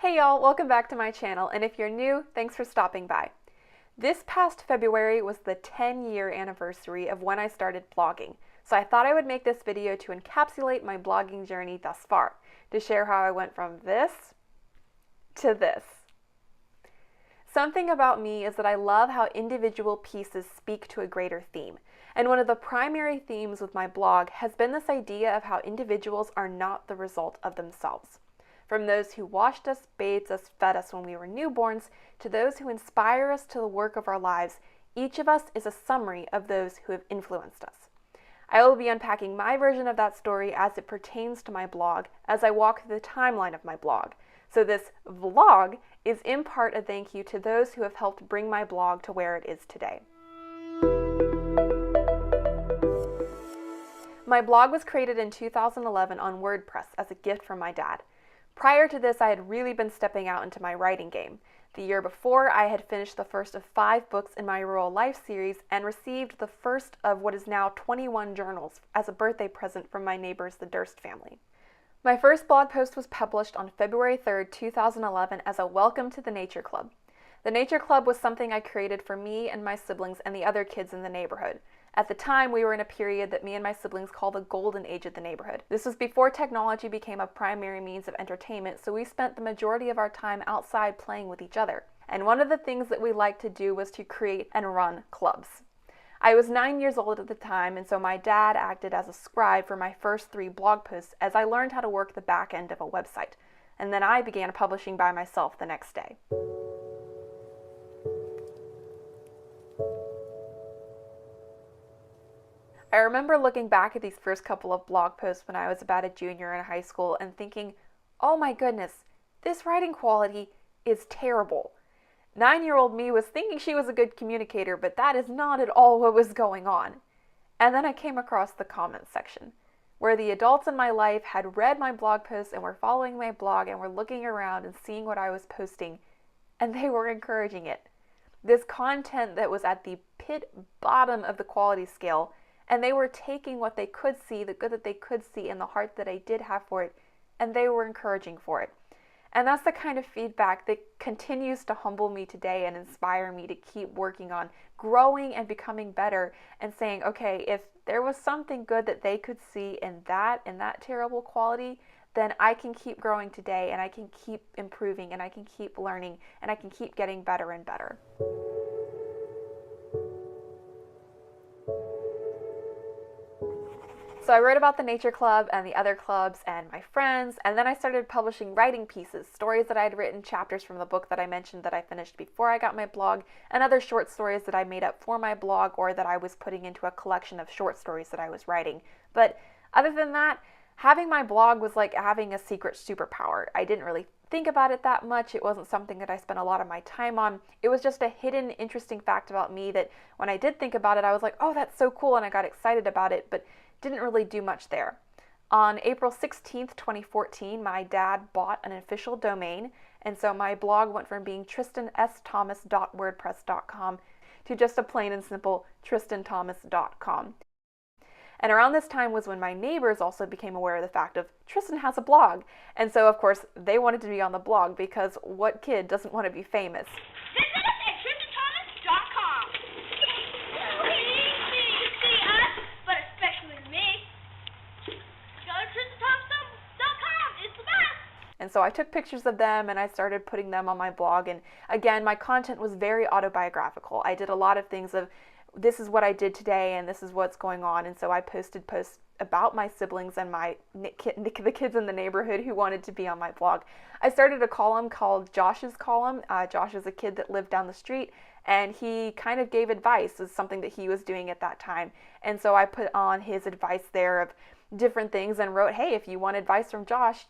Hey y'all, welcome back to my channel, and if you're new, thanks for stopping by. This past February was the 10-year anniversary of when I started blogging, so I thought I would make this video to encapsulate my blogging journey thus far, to share how I went from this to this. Something about me is that I love how individual pieces speak to a greater theme, and one of the primary themes with my blog has been this idea of how individuals are not the result of themselves. From those who washed us, bathed us, fed us when we were newborns, to those who inspire us to the work of our lives, each of us is a summary of those who have influenced us. I will be unpacking my version of that story as it pertains to my blog as I walk through the timeline of my blog. So this vlog is in part a thank you to those who have helped bring my blog to where it is today. My blog was created in 2011 on WordPress as a gift from my dad. Prior to this, I had really been stepping out into my writing game. The year before, I had finished the first of 5 books in my Rural Life series and received the first of what is now 21 journals as a birthday present from my neighbors, the Durst family. My first blog post was published on February 3rd, 2011 as a welcome to the Nature Club. The Nature Club was something I created for me and my siblings and the other kids in the neighborhood. At the time, we were in a period that me and my siblings call the golden age of the neighborhood. This was before technology became a primary means of entertainment, so we spent the majority of our time outside playing with each other. And one of the things that we liked to do was to create and run clubs. I was 9 years old at the time, and so my dad acted as a scribe for my first 3 blog posts as I learned how to work the back end of a website. And then I began publishing by myself the next day. I remember looking back at these first couple of blog posts when I was about a junior in high school and thinking, oh my goodness, this writing quality is terrible. 9-year-old me was thinking she was a good communicator, but that is not at all what was going on. And then I came across the comments section, where the adults in my life had read my blog posts and were following my blog and were looking around and seeing what I was posting, and they were encouraging it. This content that was at the pit bottom of the quality scale, and they were taking what they could see, the good that they could see, and the heart that I did have for it, and they were encouraging for it. And that's the kind of feedback that continues to humble me today and inspire me to keep working on growing and becoming better and saying, okay, if there was something good that they could see in that terrible quality, then I can keep growing today, and I can keep improving, and I can keep learning, and I can keep getting better and better. So I wrote about the Nature Club and the other clubs and my friends, and then I started publishing writing pieces, stories that I had written, chapters from the book that I mentioned that I finished before I got my blog, and other short stories that I made up for my blog or that I was putting into a collection of short stories that I was writing. But other than that, having my blog was like having a secret superpower. I didn't really think about it that much. It wasn't something that I spent a lot of my time on. It was just a hidden, interesting fact about me that when I did think about it, I was like, oh, that's so cool, and I got excited about it, but didn't really do much there. On April 16th, 2014, my dad bought an official domain, and so my blog went from being tristansthomas.wordpress.com to just a plain and simple tristanthomas.com. And around this time was when my neighbors also became aware of the fact of Tristan has a blog. And so, of course, they wanted to be on the blog because what kid doesn't want to be famous? Visit us at tristanthomas.com. You see us, but especially me. Go to tristanthomas.com. It's the best. And so I took pictures of them and I started putting them on my blog. And again, my content was very autobiographical. I did a lot of things of, this is what I did today and this is what's going on. And so I posted posts about my siblings and the kids in the neighborhood who wanted to be on my blog. I started a column called Josh's Column. Josh is a kid that lived down the street, and he kind of gave advice as something that he was doing at that time. And so I put on his advice there of different things and wrote, hey, if you want advice from Josh,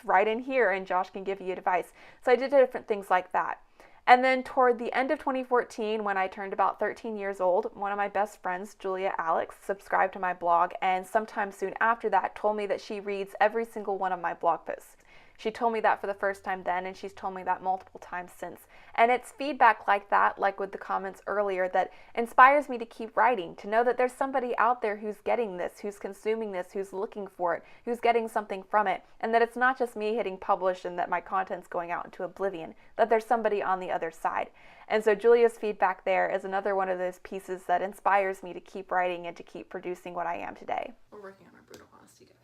write in here and Josh can give you advice. So I did different things like that. And then toward the end of 2014, when I turned about 13 years old, one of my best friends, Julia Alex, subscribed to my blog, and sometime soon after that told me that she reads every single one of my blog posts. She told me that for the first time then, and she's told me that multiple times since. And it's feedback like that, like with the comments earlier, that inspires me to keep writing, to know that there's somebody out there who's getting this, who's consuming this, who's looking for it, who's getting something from it, and that it's not just me hitting publish and that my content's going out into oblivion, that there's somebody on the other side. And so Julia's feedback there is another one of those pieces that inspires me to keep writing and to keep producing what I am today. We're working on our brutal honesty, guys.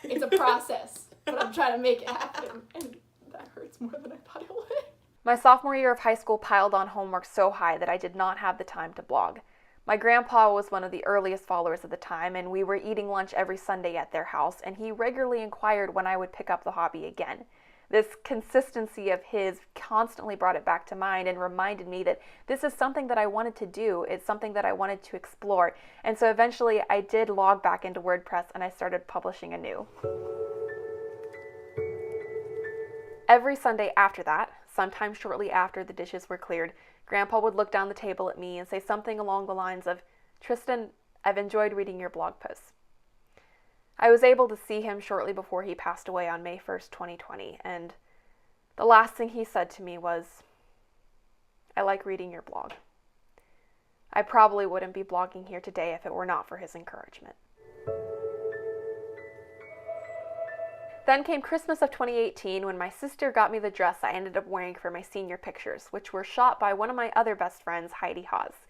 It's a process, but I'm trying to make it happen, and that hurts more than I thought it would. My sophomore year of high school piled on homework so high that I did not have the time to blog. My grandpa was one of the earliest followers at the time, and we were eating lunch every Sunday at their house, and he regularly inquired when I would pick up the hobby again. This consistency of his constantly brought it back to mind and reminded me that this is something that I wanted to do. It's something that I wanted to explore. And so eventually I did log back into WordPress and I started publishing anew. Every Sunday after that, sometime shortly after the dishes were cleared, Grandpa would look down the table at me and say something along the lines of, "Tristan, I've enjoyed reading your blog posts." I was able to see him shortly before he passed away on May 1st, 2020, and the last thing he said to me was, "I like reading your blog." I probably wouldn't be blogging here today if it were not for his encouragement. Then came Christmas of 2018 when my sister got me the dress I ended up wearing for my senior pictures, which were shot by one of my other best friends, Heidi Haas.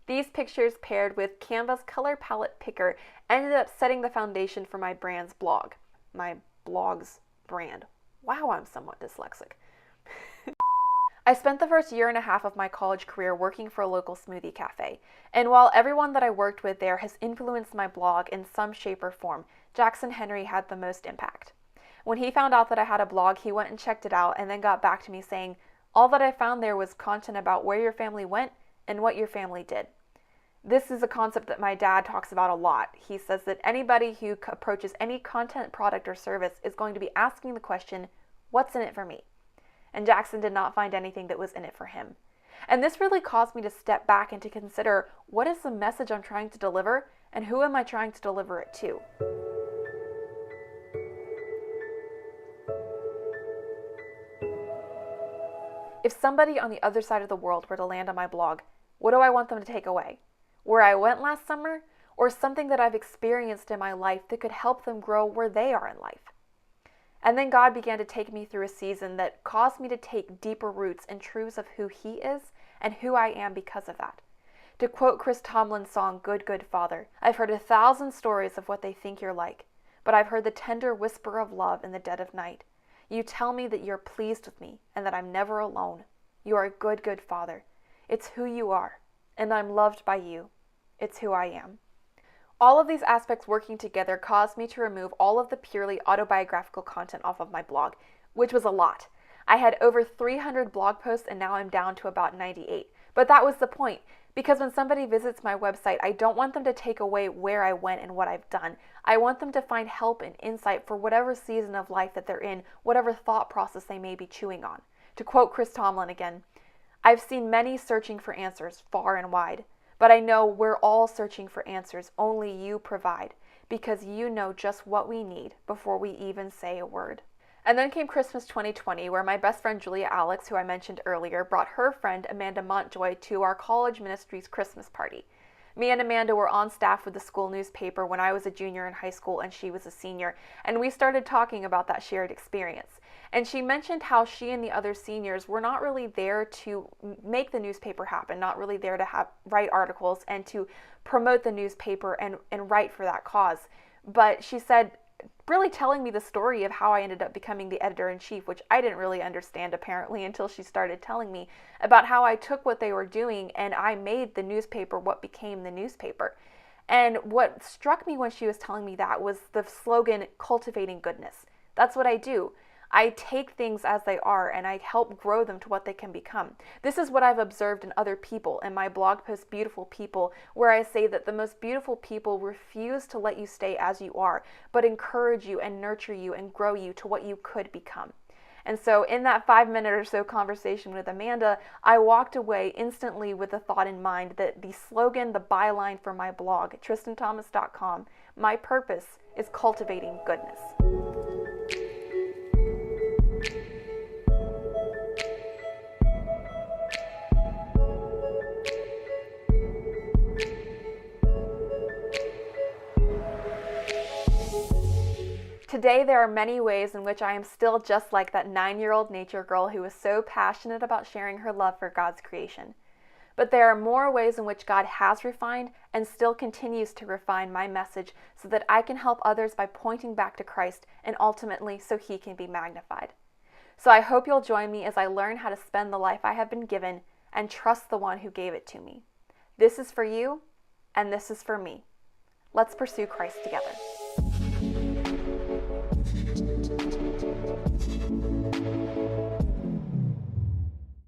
These pictures, paired with Canva's color palette picker, ended up setting the foundation for my brand's blog. My blog's brand. Wow, I'm somewhat dyslexic. I spent the first year and a half of my college career working for a local smoothie cafe. And while everyone that I worked with there has influenced my blog in some shape or form, Jackson Henry had the most impact. When he found out that I had a blog, he went and checked it out and then got back to me saying, "All that I found there was content about where your family went and what your family did." This is a concept that my dad talks about a lot. He says that anybody who approaches any content, product, or service is going to be asking the question, "What's in it for me?" And Jackson did not find anything that was in it for him. And this really caused me to step back and to consider, what is the message I'm trying to deliver, and who am I trying to deliver it to? If somebody on the other side of the world were to land on my blog, what do I want them to take away? Where I went last summer, or something that I've experienced in my life that could help them grow where they are in life? And then God began to take me through a season that caused me to take deeper roots in truths of who He is and who I am because of that. To quote Chris Tomlin's song, "Good, Good Father," I've heard 1,000 stories of what they think you're like, but I've heard the tender whisper of love in the dead of night. You tell me that you're pleased with me and that I'm never alone. You are a good, good Father. It's who you are, and I'm loved by you. It's who I am. All of these aspects working together caused me to remove all of the purely autobiographical content off of my blog, which was a lot. I had over 300 blog posts and now I'm down to about 98. But that was the point, because when somebody visits my website, I don't want them to take away where I went and what I've done. I want them to find help and insight for whatever season of life that they're in, whatever thought process they may be chewing on. To quote Chris Tomlin again, "I've seen many searching for answers far and wide, but I know we're all searching for answers only you provide, because you know just what we need before we even say a word." And then came Christmas 2020, where my best friend Julia Alex, who I mentioned earlier, brought her friend Amanda Montjoy to our college ministry's Christmas party. Me and Amanda were on staff with the school newspaper when I was a junior in high school and she was a senior, and we started talking about that shared experience. And she mentioned how she and the other seniors were not really there to make the newspaper happen, not really there to write articles and to promote the newspaper and write for that cause. But she said, really telling me the story of how I ended up becoming the editor-in-chief, which I didn't really understand apparently until she started telling me about how I took what they were doing and I made the newspaper what became the newspaper. And what struck me when she was telling me that was the slogan, "Cultivating Goodness." That's what I do. I take things as they are and I help grow them to what they can become. This is what I've observed in other people in my blog post, Beautiful People, where I say that the most beautiful people refuse to let you stay as you are, but encourage you and nurture you and grow you to what you could become. And so in that 5-minute or so conversation with Amanda, I walked away instantly with the thought in mind that the slogan, the byline for my blog, tristanthomas.com, my purpose is cultivating goodness. Today, there are many ways in which I am still just like that 9-year-old nature girl who was so passionate about sharing her love for God's creation. But there are more ways in which God has refined and still continues to refine my message so that I can help others by pointing back to Christ and ultimately so He can be magnified. So I hope you'll join me as I learn how to spend the life I have been given and trust the one who gave it to me. This is for you, and this is for me. Let's pursue Christ together.